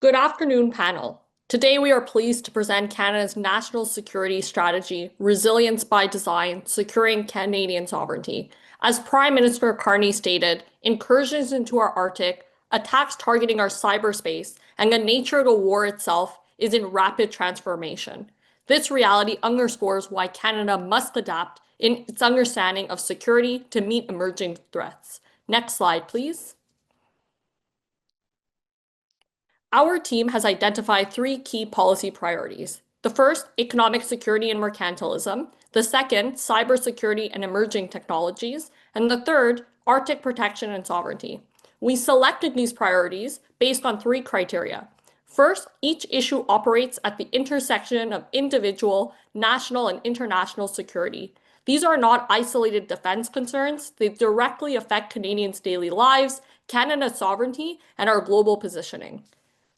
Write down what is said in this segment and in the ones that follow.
Good afternoon, panel. Today, we are pleased to present Canada's national security strategy, Resilience by Design, Securing Canadian Sovereignty. As Prime Minister Carney stated, incursions into our Arctic, attacks targeting our cyberspace, and the nature of the war itself is in rapid transformation. This reality underscores why Canada must adapt in its understanding of security to meet emerging threats. Next slide, please. Our team has identified three key policy priorities. The first, economic security and mercantilism. The second, cybersecurity and emerging technologies. And the third, Arctic protection and sovereignty. We selected these priorities based on three criteria. First, each issue operates at the intersection of individual, national, and international security. These are not isolated defense concerns. They directly affect Canadians' daily lives, Canada's sovereignty, and our global positioning.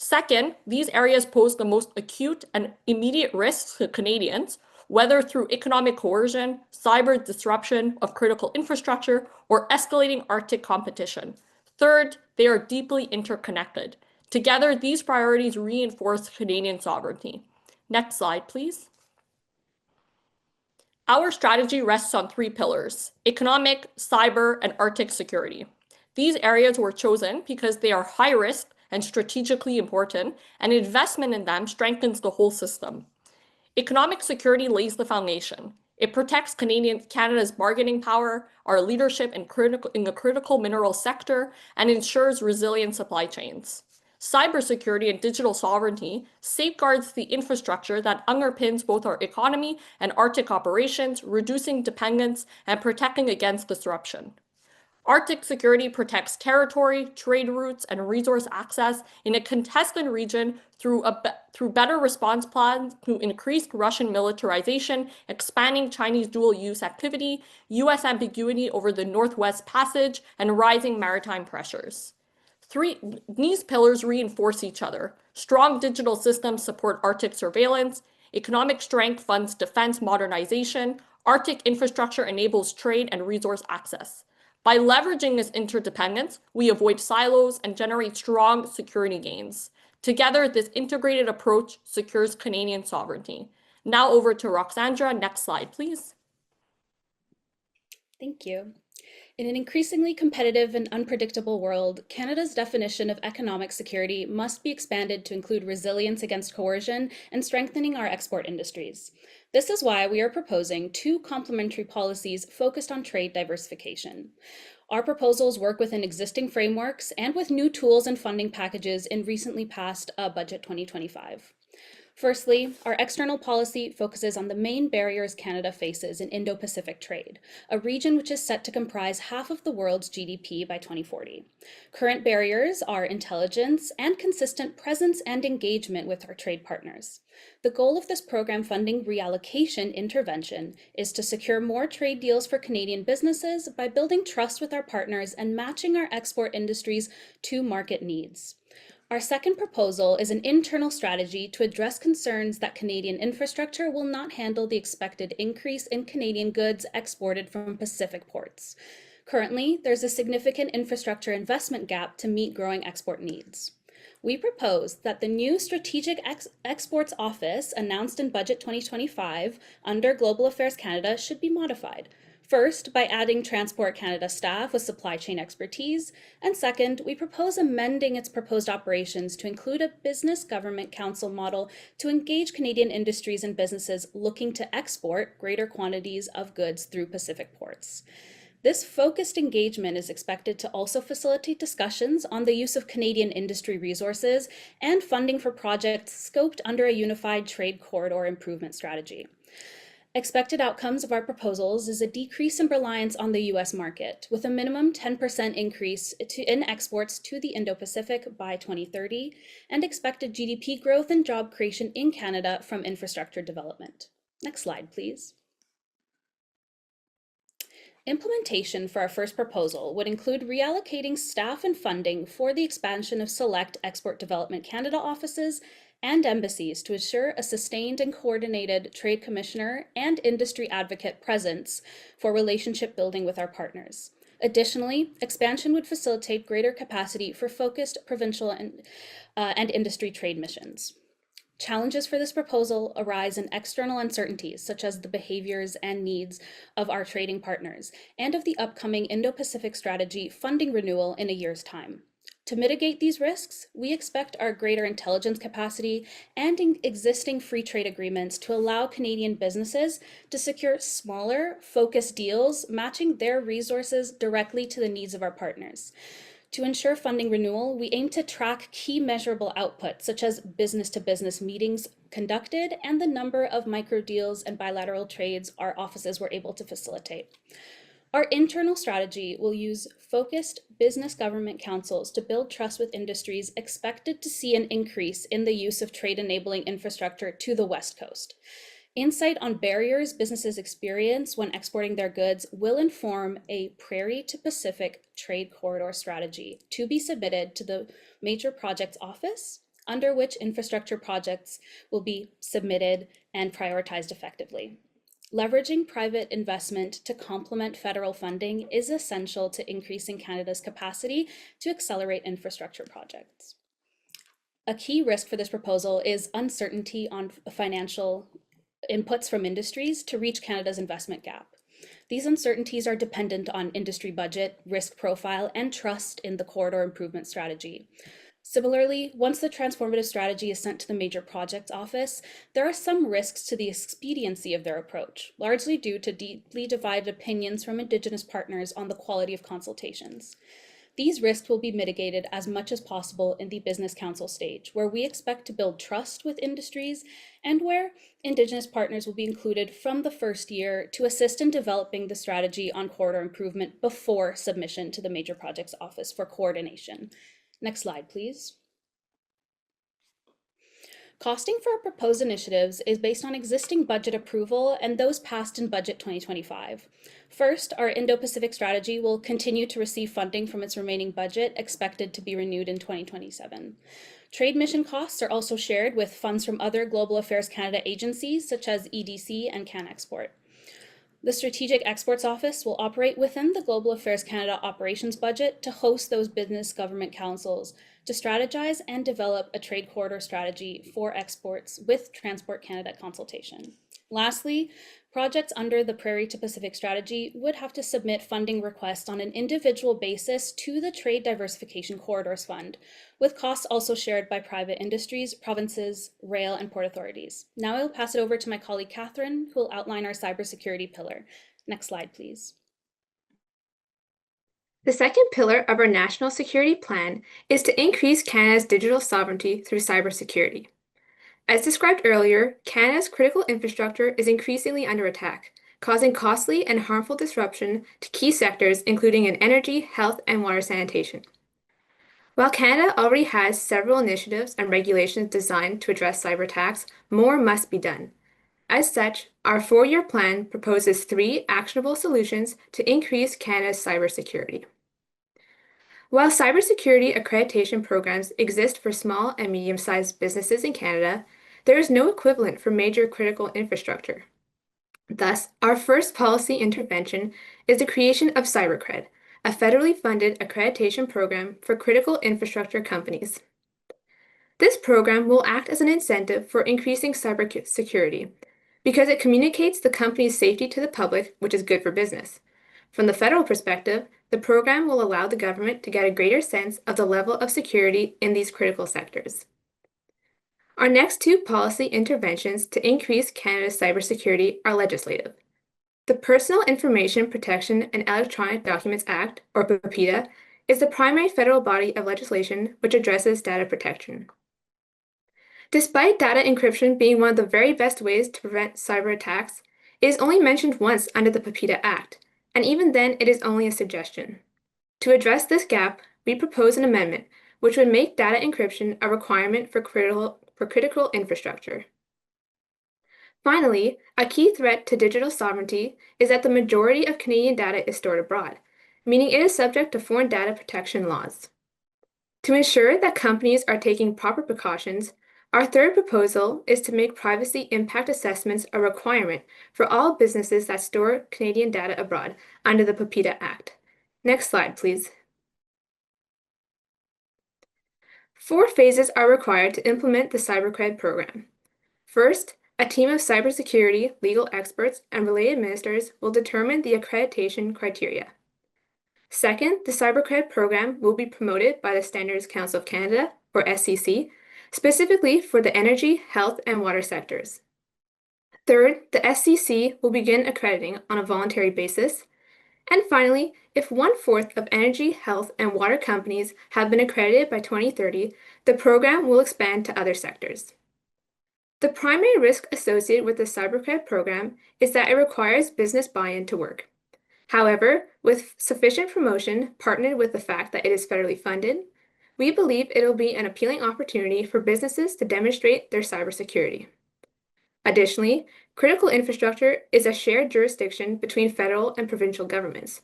Second, these areas pose the most acute and immediate risks to Canadians, whether through economic coercion, cyber disruption of critical infrastructure, or escalating Arctic competition. Third, they are deeply interconnected. Together, these priorities reinforce Canadian sovereignty. Next slide, please. Our strategy rests on three pillars: economic, cyber, and Arctic security. These areas were chosen because they are high risk and strategically important, and investment in them strengthens the whole system. Economic security lays the foundation. It protects Canada's bargaining power, our leadership in the critical mineral sector, and ensures resilient supply chains. Cybersecurity and digital sovereignty safeguards the infrastructure that underpins both our economy and Arctic operations, reducing dependence and protecting against disruption. Arctic security protects territory, trade routes, and resource access in a contested region through better response plans to increased Russian militarization, expanding Chinese dual-use activity, U.S. ambiguity over the Northwest Passage, and rising maritime pressures. These pillars reinforce each other. Strong digital systems support Arctic surveillance. Economic strength funds defense modernization. Arctic infrastructure enables trade and resource access. By leveraging this interdependence, we avoid silos and generate strong security gains. Together, this integrated approach secures Canadian sovereignty. Now over to Roxandra. Next slide, please. Thank you. In an increasingly competitive and unpredictable world, Canada's definition of economic security must be expanded to include resilience against coercion and strengthening our export industries. This is why we are proposing two complementary policies focused on trade diversification. Our proposals work within existing frameworks and with new tools and funding packages in recently passed Budget 2025. Firstly, our external policy focuses on the main barriers Canada faces in Indo-Pacific trade, a region which is set to comprise half of the world's GDP by 2040. Current barriers are intelligence and consistent presence and engagement with our trade partners. The goal of this program funding reallocation intervention is to secure more trade deals for Canadian businesses by building trust with our partners and matching our export industries to market needs. Our second proposal is an internal strategy to address concerns that Canadian infrastructure will not handle the expected increase in Canadian goods exported from Pacific ports. Currently, there's a significant infrastructure investment gap to meet growing export needs. We propose that the new Strategic Exports Office announced in Budget 2025 under Global Affairs Canada should be modified. First, by adding Transport Canada staff with supply chain expertise, and second, we propose amending its proposed operations to include a business government council model to engage Canadian industries and businesses looking to export greater quantities of goods through Pacific ports. This focused engagement is expected to also facilitate discussions on the use of Canadian industry resources and funding for projects scoped under a unified trade corridor improvement strategy. Expected outcomes of our proposals is a decrease in reliance on the U.S. market, with a minimum 10% increase in exports to the Indo-Pacific by 2030, and expected GDP growth and job creation in Canada from infrastructure development. Next slide, please. Implementation for our first proposal would include reallocating staff and funding for the expansion of select Export Development Canada offices and embassies to ensure a sustained and coordinated trade commissioner and industry advocate presence for relationship building with our partners. Additionally, expansion would facilitate greater capacity for focused provincial and industry trade missions. Challenges for this proposal arise in external uncertainties, such as the behaviors and needs of our trading partners, and of the upcoming Indo-Pacific Strategy funding renewal in a year's time. To mitigate these risks, we expect our greater intelligence capacity and existing free trade agreements to allow Canadian businesses to secure smaller, focused deals, matching their resources directly to the needs of our partners. To ensure funding renewal, we aim to track key measurable outputs, such as business-to-business meetings conducted and the number of micro deals and bilateral trades our offices were able to facilitate. Our internal strategy will use focused business government councils to build trust with industries expected to see an increase in the use of trade-enabling infrastructure to the West Coast. Insight on barriers businesses experience when exporting their goods will inform a Prairie to Pacific trade corridor strategy to be submitted to the Major Projects Office, under which infrastructure projects will be submitted and prioritized effectively. Leveraging private investment to complement federal funding is essential to increasing Canada's capacity to accelerate infrastructure projects. A key risk for this proposal is uncertainty on financial inputs from industries to reach Canada's investment gap. These uncertainties are dependent on industry budget, risk profile, and trust in the corridor improvement strategy. Similarly, once the transformative strategy is sent to the Major Projects Office, there are some risks to the expediency of their approach, largely due to deeply divided opinions from Indigenous partners on the quality of consultations. These risks will be mitigated as much as possible in the Business Council stage, where we expect to build trust with industries and where Indigenous partners will be included from the first year to assist in developing the strategy on corridor improvement before submission to the Major Projects Office for coordination. Next slide, please. Costing for our proposed initiatives is based on existing budget approval and those passed in Budget 2025. First, our Indo-Pacific strategy will continue to receive funding from its remaining budget, expected to be renewed in 2027. Trade mission costs are also shared with funds from other Global Affairs Canada agencies, such as EDC and CanExport. The Strategic Exports Office will operate within the Global Affairs Canada operations budget to host those business government councils to strategize and develop a trade corridor strategy for exports with Transport Canada consultation. Lastly, projects under the Prairie to Pacific strategy would have to submit funding requests on an individual basis to the Trade Diversification Corridors Fund, with costs also shared by private industries, provinces, rail, and port authorities. Now I will pass it over to my colleague Catherine, who will outline our cybersecurity pillar. Next slide, please. The second pillar of our national security plan is to increase Canada's digital sovereignty through cybersecurity. As described earlier, Canada's critical infrastructure is increasingly under attack, causing costly and harmful disruption to key sectors, including in energy, health, and water sanitation. While Canada already has several initiatives and regulations designed to address cyber attacks, more must be done. As such, our 4-year plan proposes 3 actionable solutions to increase Canada's cybersecurity. While cybersecurity accreditation programs exist for small and medium-sized businesses in Canada, there is no equivalent for major critical infrastructure. Thus, our first policy intervention is the creation of CyberCred, a federally funded accreditation program for critical infrastructure companies. This program will act as an incentive for increasing cybersecurity because it communicates the company's safety to the public, which is good for business. From the federal perspective, the program will allow the government to get a greater sense of the level of security in these critical sectors. Our next 2 policy interventions to increase Canada's cybersecurity are legislative. The Personal Information Protection and Electronic Documents Act, or PAPITA, is the primary federal body of legislation which addresses data protection. Despite data encryption being one of the very best ways to prevent cyber attacks, it is only mentioned once under the PAPITA Act, and even then it is only a suggestion. To address this gap, we propose an amendment which would make data encryption a requirement for critical infrastructure. Finally, a key threat to digital sovereignty is that the majority of Canadian data is stored abroad, meaning it is subject to foreign data protection laws. To ensure that companies are taking proper precautions, our third proposal is to make privacy impact assessments a requirement for all businesses that store Canadian data abroad under the PAPITA Act. Next slide, please. 4 phases are required to implement the CyberCred program. First, a team of cybersecurity legal experts and related ministers will determine the accreditation criteria. Second, the CyberCred program will be promoted by the Standards Council of Canada, or SCC, specifically for the energy, health, and water sectors. Third, the SCC will begin accrediting on a voluntary basis. And finally, if 1/4 of energy, health, and water companies have been accredited by 2030, the program will expand to other sectors. The primary risk associated with the CyberCred program is that it requires business buy-in to work. However, with sufficient promotion partnered with the fact that it is federally funded, we believe it'll be an appealing opportunity for businesses to demonstrate their cybersecurity. Additionally, critical infrastructure is a shared jurisdiction between federal and provincial governments.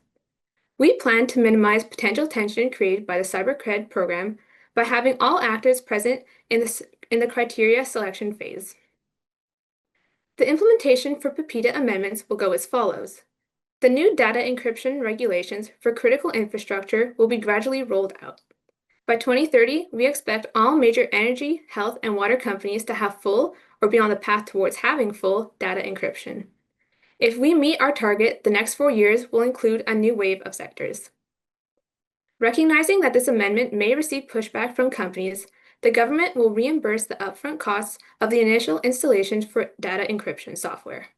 We plan to minimize potential tension created by the CyberCred program by having all actors present in the criteria selection phase. The implementation for PPIDA amendments will go as follows. The new data encryption regulations for critical infrastructure will be gradually rolled out. By 2030, we expect all major energy, health, and water companies to have full or be on the path towards having full data encryption. If we meet our target, the next 4 years will include a new wave of sectors. Recognizing that this amendment may receive pushback from companies, the government will reimburse the upfront costs of the initial installation for data encryption software.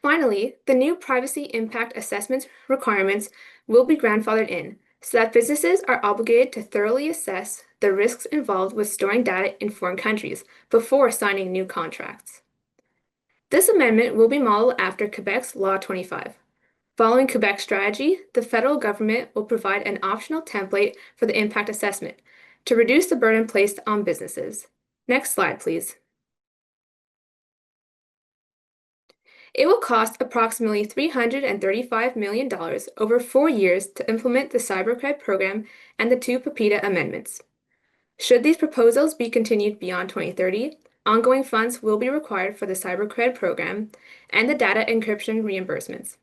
Finally, the new privacy impact assessment requirements will be grandfathered in, so that businesses are obligated to thoroughly assess the risks involved with storing data in foreign countries before signing new contracts. This amendment will be modeled after Quebec's Law 25. Following Quebec's strategy, the federal government will provide an optional template for the impact assessment to reduce the burden placed on businesses. Next slide, please. It will cost approximately $335 million over 4 years to implement the CyberCred program and the 2 PPIDA amendments. Should these proposals be continued beyond 2030, ongoing funds will be required for the CyberCred program and the data encryption reimbursements.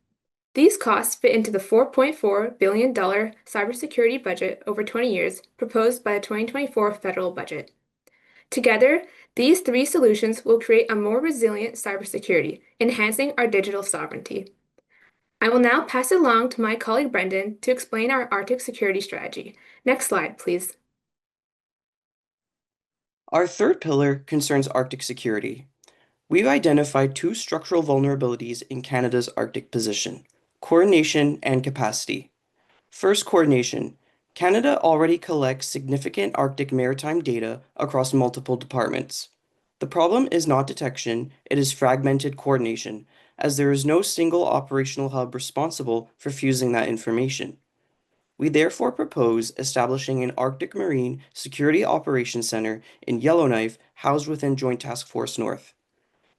These costs fit into the $4.4 billion cybersecurity budget over 20 years proposed by the 2024 federal budget. Together, these 3 solutions will create a more resilient cybersecurity, enhancing our digital sovereignty. I will now pass it along to my colleague Brendan to explain our Arctic security strategy. Next slide, please. Our third pillar concerns Arctic security. We've identified 2 structural vulnerabilities in Canada's Arctic position: coordination and capacity. First, coordination. Canada already collects significant Arctic maritime data across multiple departments. The problem is not detection, it is fragmented coordination, as there is no single operational hub responsible for fusing that information. We therefore propose establishing an Arctic Marine Security Operations Center in Yellowknife housed within Joint Task Force North.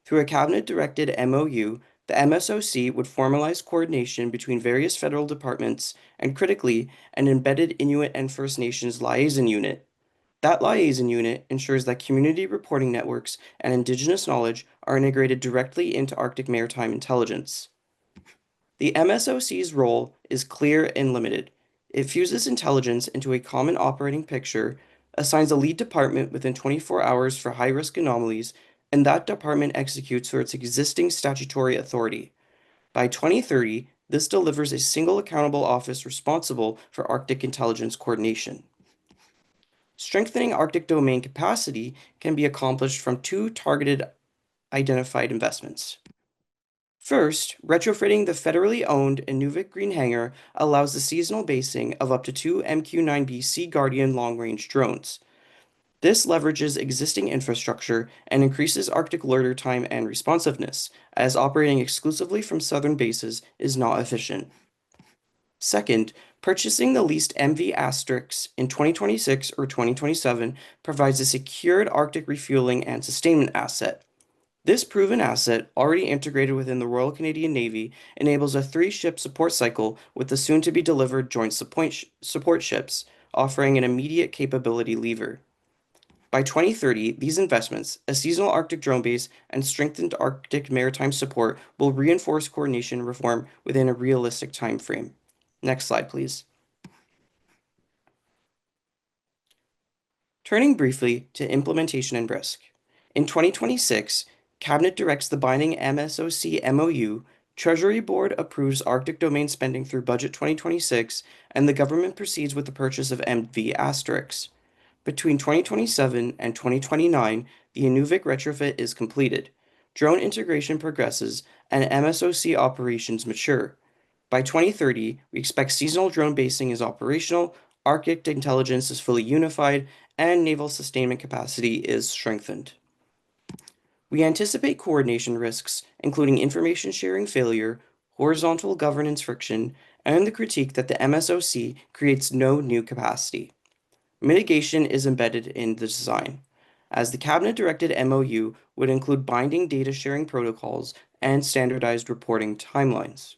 Through a cabinet-directed MOU, the MSOC would formalize coordination between various federal departments and, critically, an embedded Inuit and First Nations liaison unit. That liaison unit ensures that community reporting networks and Indigenous knowledge are integrated directly into Arctic maritime intelligence. The MSOC's role is clear and limited. It fuses intelligence into a common operating picture, assigns a lead department within 24 hours for high-risk anomalies, and that department executes through its existing statutory authority. By 2030, this delivers a single accountable office responsible for Arctic intelligence coordination. Strengthening Arctic domain capacity can be accomplished from 2 targeted identified investments. First, retrofitting the federally owned Inuvik Green Hangar allows the seasonal basing of up to 2 MQ-9B Sea Guardian long-range drones. This leverages existing infrastructure and increases Arctic alert time and responsiveness, as operating exclusively from southern bases is not efficient. Second, purchasing the leased MV Asterix in 2026 or 2027 provides a secured Arctic refueling and sustainment asset. This proven asset, already integrated within the Royal Canadian Navy, enables a 3-ship support cycle with the soon-to-be-delivered joint support ships, offering an immediate capability lever. By 2030, these investments, a seasonal Arctic drone base, and strengthened Arctic maritime support will reinforce coordination reform within a realistic timeframe. Next slide, please. Turning briefly to implementation and risk. In 2026, Cabinet directs the binding MSOC MOU, Treasury Board approves Arctic domain spending through Budget 2026, and the government proceeds with the purchase of MV Asterix. Between 2027 and 2029, the Inuvik retrofit is completed. Drone integration progresses, and MSOC operations mature. By 2030, we expect seasonal drone basing is operational, Arctic intelligence is fully unified, and naval sustainment capacity is strengthened. We anticipate coordination risks, including information sharing failure, horizontal governance friction, and the critique that the MSOC creates no new capacity. Mitigation is embedded in the design, as the Cabinet-directed MOU would include binding data sharing protocols and standardized reporting timelines.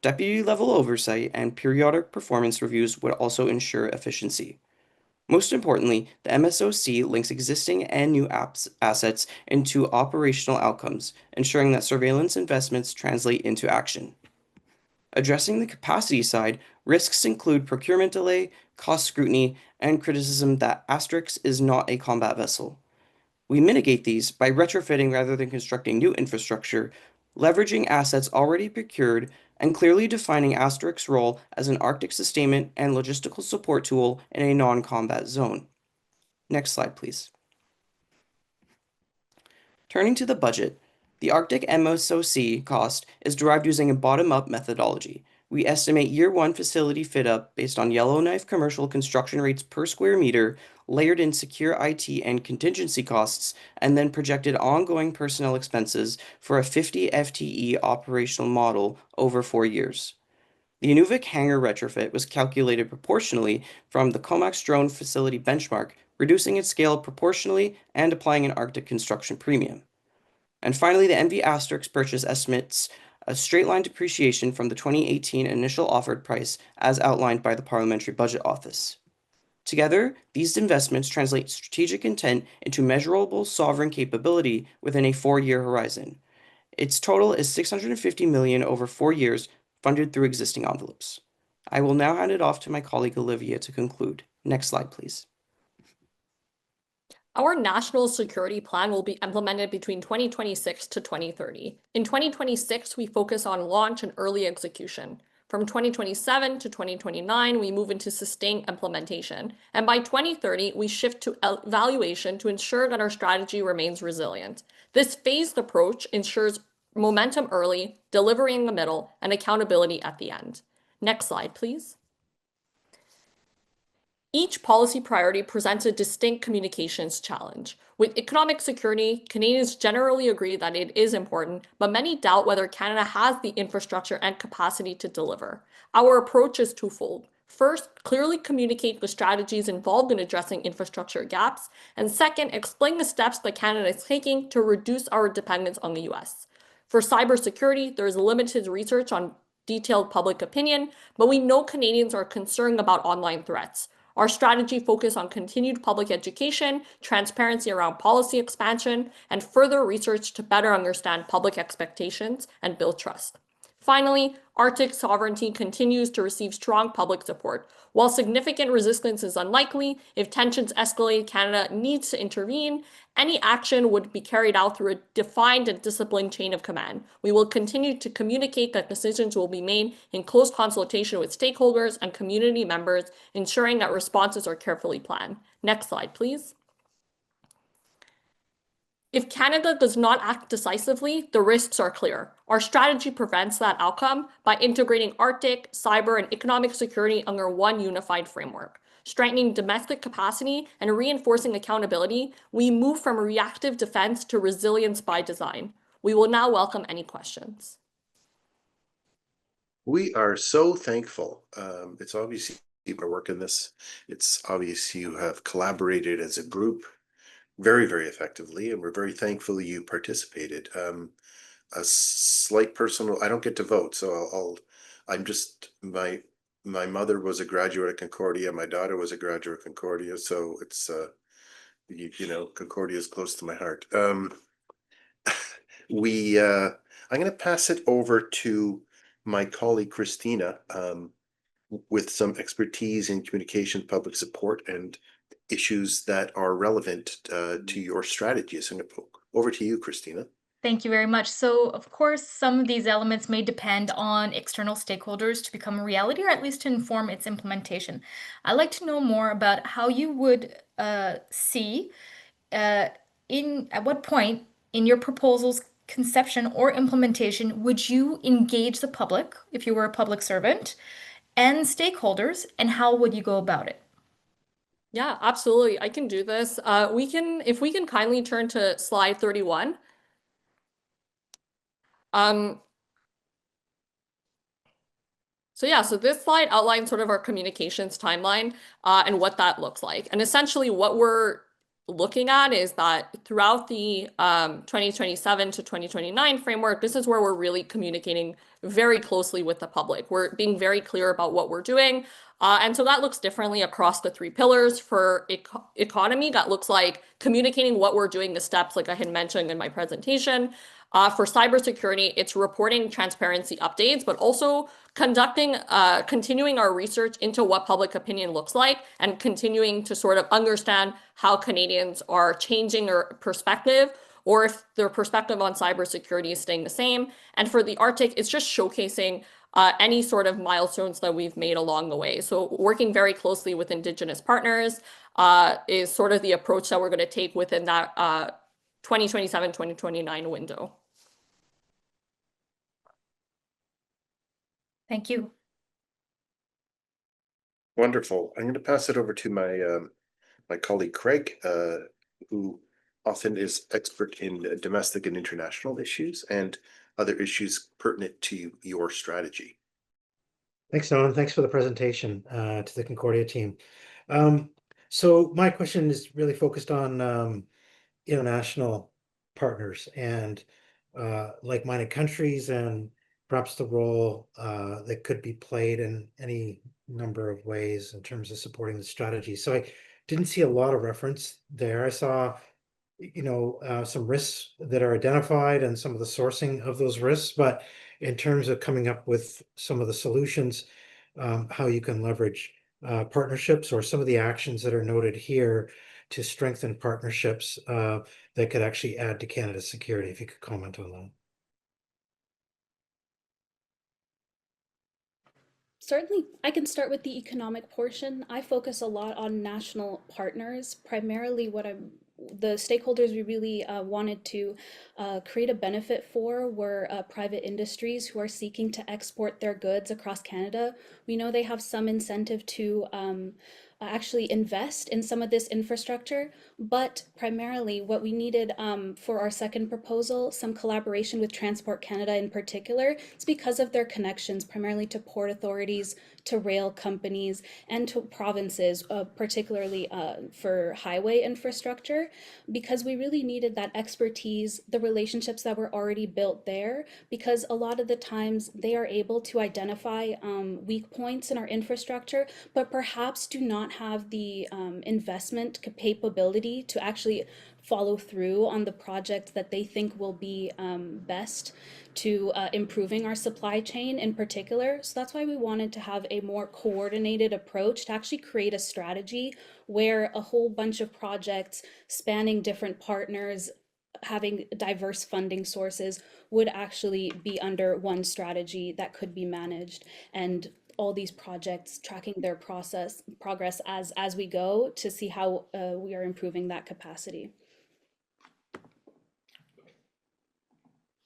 Deputy-level oversight and periodic performance reviews would also ensure efficiency. Most importantly, the MSOC links existing and new assets into operational outcomes, ensuring that surveillance investments translate into action. Addressing the capacity side, risks include procurement delay, cost scrutiny, and criticism that Asterix is not a combat vessel. We mitigate these by retrofitting rather than constructing new infrastructure, leveraging assets already procured, and clearly defining Asterix's role as an Arctic sustainment and logistical support tool in a non-combat zone. Next slide, please. Turning to the budget, the Arctic MSOC cost is derived using a bottom-up methodology. We estimate year one facility fit-up based on Yellowknife commercial construction rates per square meter, layered in secure IT and contingency costs, and then projected ongoing personnel expenses for a 50 FTE operational model over 4 years. The Inuvik hangar retrofit was calculated proportionally from the COMAX drone facility benchmark, reducing its scale proportionally and applying an Arctic construction premium. And finally, the MV Asterix purchase estimates a straight-line depreciation from the 2018 initial offered price as outlined by the Parliamentary Budget Office. Together, these investments translate strategic intent into measurable sovereign capability within a 4-year horizon. Its total is $650 million over 4 years, funded through existing envelopes. I will now hand it off to my colleague Olivia to conclude. Next slide, please. Our national security plan will be implemented between 2026 to 2030. In 2026, we focus on launch and early execution. From 2027 to 2029, we move into sustained implementation. And by 2030, we shift to evaluation to ensure that our strategy remains resilient. This phased approach ensures momentum early, delivery in the middle, and accountability at the end. Next slide, please. Each policy priority presents a distinct communications challenge. With economic security, Canadians generally agree that it is important, but many doubt whether Canada has the infrastructure and capacity to deliver. Our approach is twofold. First, clearly communicate the strategies involved in addressing infrastructure gaps, and second, explain the steps that Canada is taking to reduce our dependence on the US. For cybersecurity, there is limited research on detailed public opinion, but we know Canadians are concerned about online threats. Our strategy focuses on continued public education, transparency around policy expansion, and further research to better understand public expectations and build trust. Finally, Arctic sovereignty continues to receive strong public support. While significant resistance is unlikely, if tensions escalate, Canada needs to intervene. Any action would be carried out through a defined and disciplined chain of command. We will continue to communicate that decisions will be made in close consultation with stakeholders and community members, ensuring that responses are carefully planned. Next slide, please. If Canada does not act decisively, the risks are clear. Our strategy prevents that outcome by integrating Arctic, cyber, and economic security under one unified framework. Strengthening domestic capacity and reinforcing accountability, we move from reactive defense to resilience by design. We will now welcome any questions. We are so thankful. It's obvious you work in this. It's obvious you have collaborated as a group very, very effectively, and we're very thankful you participated. A slight personal, I don't get to vote, so I'm just, my mother was a graduate of Concordia, my daughter was a graduate of Concordia, so it's, you know, Concordia is close to my heart. I'm going to pass it over to my colleague Christina. with some expertise in communication, public support, and issues that are relevant to your strategy. So over to you, Christina. Thank you very much. So, of course, some of these elements may depend on external stakeholders to become a reality, or at least to inform its implementation. I'd like to know more about how you would see at what point in your proposal's conception or implementation would you engage the public, if you were a public servant, and stakeholders, and how would you go about it? Yeah, absolutely. I can do this. If we can kindly turn to slide 31. So this slide outlines sort of our communications timeline and what that looks like. And essentially what we're looking at is that throughout the 2027 to 2029 framework, this is where we're really communicating very closely with the public. We're being very clear about what we're doing. And so that looks differently across the three pillars. For economy, that looks like communicating what we're doing, the steps like I had mentioned in my presentation. For cybersecurity, it's reporting transparency updates, but also continuing our research into what public opinion looks like and continuing to sort of understand how Canadians are changing their perspective or if their perspective on cybersecurity is staying the same. And for the Arctic, it's just showcasing any sort of milestones that we've made along the way. So working very closely with Indigenous partners is sort of the approach that we're going to take within that 2027-2029 window. Thank you. Wonderful. I'm going to pass it over to my colleague Craig, who often is expert in domestic and international issues and other issues pertinent to your strategy. Thanks, Nolan. Thanks for the presentation to the Concordia team. So my question is really focused on international partners and like-minded countries and perhaps the role that could be played in any number of ways in terms of supporting the strategy. So I didn't see a lot of reference there. I saw, some risks that are identified and some of the sourcing of those risks, but in terms of coming up with some of the solutions, how you can leverage partnerships or some of the actions that are noted here to strengthen partnerships that could actually add to Canada's security, if you could comment on that. Certainly, I can start with the economic portion. I focus a lot on national partners. Primarily, the stakeholders we really wanted to create a benefit for were private industries who are seeking to export their goods across Canada. We know they have some incentive to actually invest in some of this infrastructure, but primarily what we needed for our second proposal, some collaboration with Transport Canada in particular, it's because of their connections primarily to port authorities, to rail companies, and to provinces, particularly for highway infrastructure, because we really needed that expertise, the relationships that were already built there, because a lot of the times they are able to identify weak points in our infrastructure, but perhaps do not have the investment capability to actually follow through on the projects that they think will be best to improving our supply chain in particular. So that's why we wanted to have a more coordinated approach to actually create a strategy where a whole bunch of projects spanning different partners, having diverse funding sources, would actually be under one strategy that could be managed, and all these projects tracking their progress as we go to see how we are improving that capacity.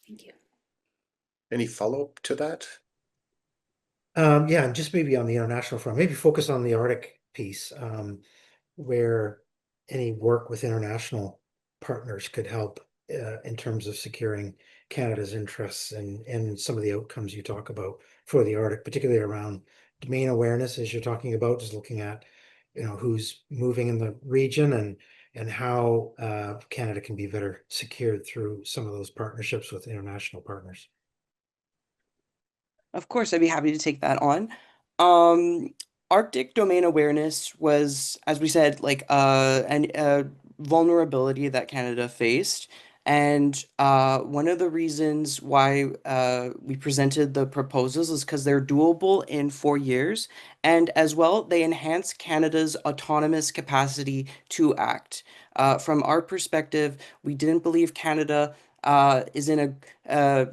Thank you. Any follow-up to that? Yeah, and just maybe on the international front, maybe focus on the Arctic piece, where any work with international partners could help in terms of securing Canada's interests and some of the outcomes you talk about for the Arctic, particularly around domain awareness, as you're talking about, just looking at who's moving in the region and how Canada can be better secured through some of those partnerships with international partners. Of course, I'd be happy to take that on. Arctic domain awareness was, as we said, like a vulnerability that Canada faced. And one of the reasons why we presented the proposals is because they're doable in 4 years, and as well, they enhance Canada's autonomous capacity to act. From our perspective, we didn't believe Canada is in a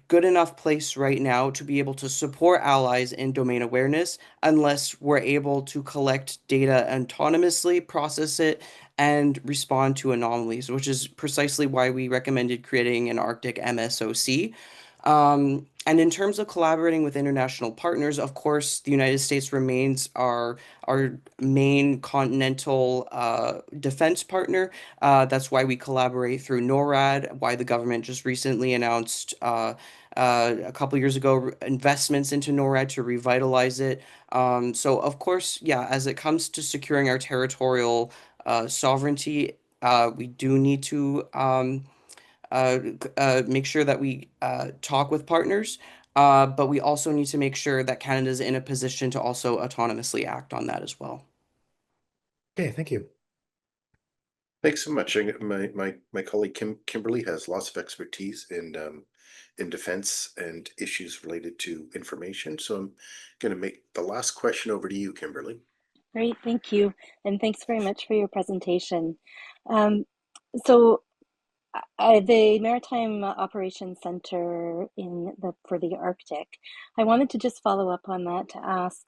good enough place right now to be able to support allies in domain awareness unless we're able to collect data autonomously, process it, and respond to anomalies, which is precisely why we recommended creating an Arctic MSOC. And in terms of collaborating with international partners, of course, the United States remains our main continental defense partner. That's why we collaborate through NORAD, why the government just recently announced a couple years ago investments into NORAD to revitalize it. So, of course, yeah, as it comes to securing our territorial sovereignty, we do need to make sure that we talk with partners, but we also need to make sure that Canada is in a position to also autonomously act on that as well. Okay, thank you. Thanks so much. My colleague Kimberly has lots of expertise in defense and issues related to information. So I'm going to make the last question over to you, Kimberly. Great, thank you. And thanks very much for your presentation. Um, so the Maritime Operations Center for the Arctic, I wanted to just follow up on that to ask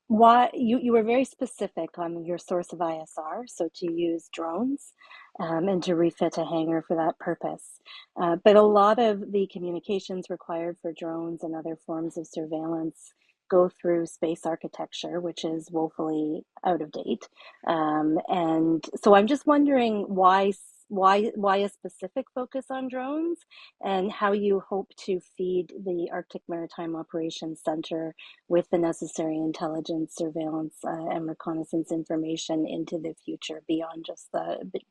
why you were very specific on your source of ISR, so to use drones and to refit a hangar for that purpose. But a lot of the communications required for drones and other forms of surveillance go through space architecture, which is woefully out of date. And so I'm just wondering why a specific focus on drones and how you hope to feed the Arctic Maritime Operations Center with the necessary intelligence, surveillance, and reconnaissance information into the future beyond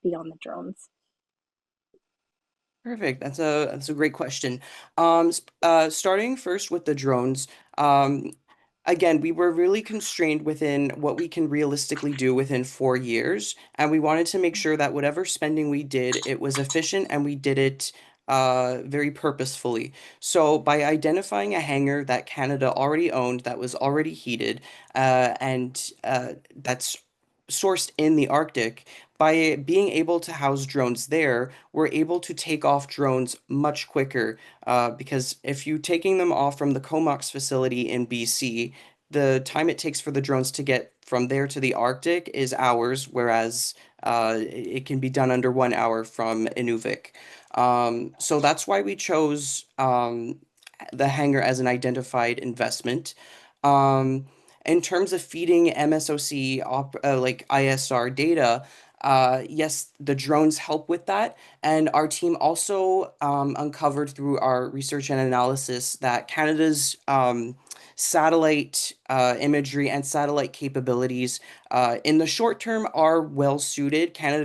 beyond the drones. Perfect. That's a great question. Starting first with the drones. Again, we were really constrained within what we can realistically do within 4 years, and we wanted to make sure that whatever spending we did, it was efficient and we did it very purposefully. So by identifying a hangar that Canada already owned, that was already heated, and that's sourced in the Arctic, by being able to house drones there, we're able to take off drones much quicker. Because if you're taking them off from the Comox facility in BC, the time it takes for the drones to get from there to the Arctic is hours, whereas it can be done under 1 hour from Inuvik. So that's why we chose the hangar as an identified investment. Um, in terms of feeding MSOC like ISR data, yes, the drones help with that. And our team also uncovered through our research and analysis that Canada's satellite imagery and satellite capabilities in the short term are well suited. Canada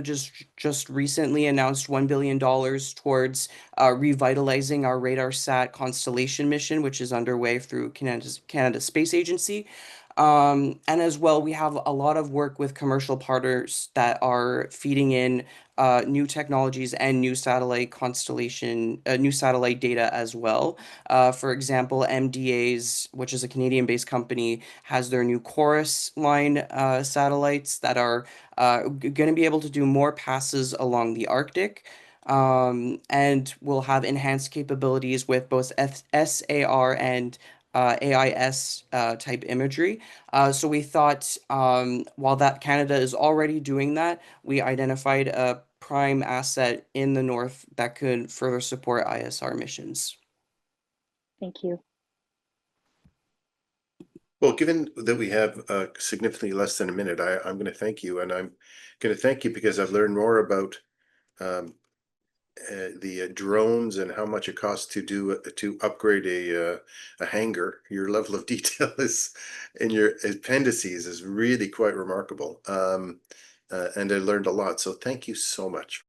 just recently announced $1 billion towards revitalizing our RadarSat constellation mission, which is underway through Canada Space Agency. And as well, we have a lot of work with commercial partners that are feeding in new technologies and new satellite new satellite data as well. For example, MDA's, which is a Canadian-based company, has their new Chorus line satellites that are going to be able to do more passes along the Arctic. And will have enhanced capabilities with both SAR and AIS type imagery. So we thought, while that Canada is already doing that, we identified a prime asset in the north that could further support ISR missions. Thank you. Well, given that we have significantly less than a minute, I'm going to thank you, and I'm going to thank you because I've learned more about the drones and how much it costs to upgrade a hangar. Your level of detail is in your appendices is really quite remarkable, and I learned a lot. So thank you so much.